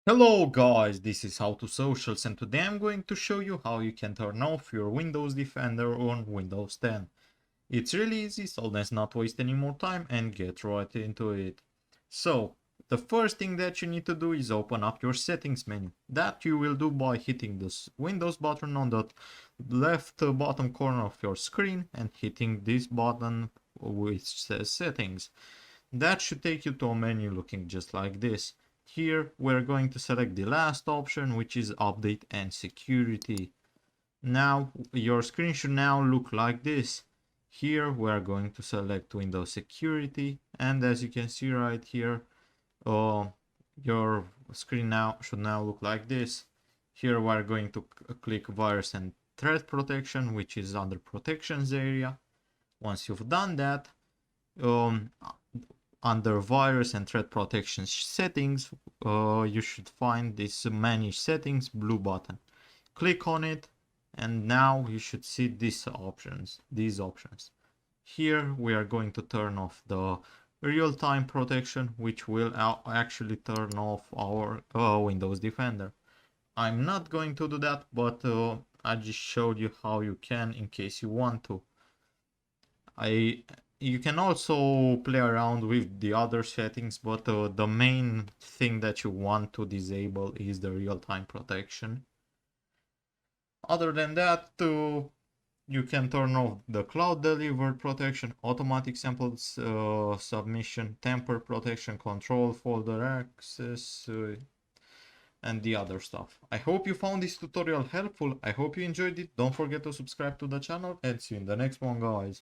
Hello guys, this is How to Socials and today I'm going to show you how you can turn off your Windows Defender on Windows 10. It's really easy, so let's not waste any more time and get right into it. So, the first thing that you need to do is open up your settings menu. That you will do by hitting this Windows button on the left bottom corner of your screen and hitting this button which says settings. That should take you to a menu looking just like this. Here we're going to select the last option, which is update and security. Now your screen should now look like this. Here we're going to select Windows security, and as you can see right here, your screen now should now look like this. Here we're going to click virus and threat protection, which is under protections area. Once you've done that, under virus and threat protection settings, you should find this manage settings blue button. Click on it and now you should see these options. Here we are going to turn off the real-time protection, which will actually turn off our Windows Defender. I'm not going to do that, but I just showed you how you can in case you want to. You can also play around with the other settings, but the main thing that you want to disable is the real-time protection. Other than that, you can turn off the cloud delivered protection, automatic samples submission, tamper protection, control folder access, and the other stuff. I hope you found this tutorial helpful. I hope you enjoyed it. Don't forget to subscribe to the channel and see you in the next one, guys.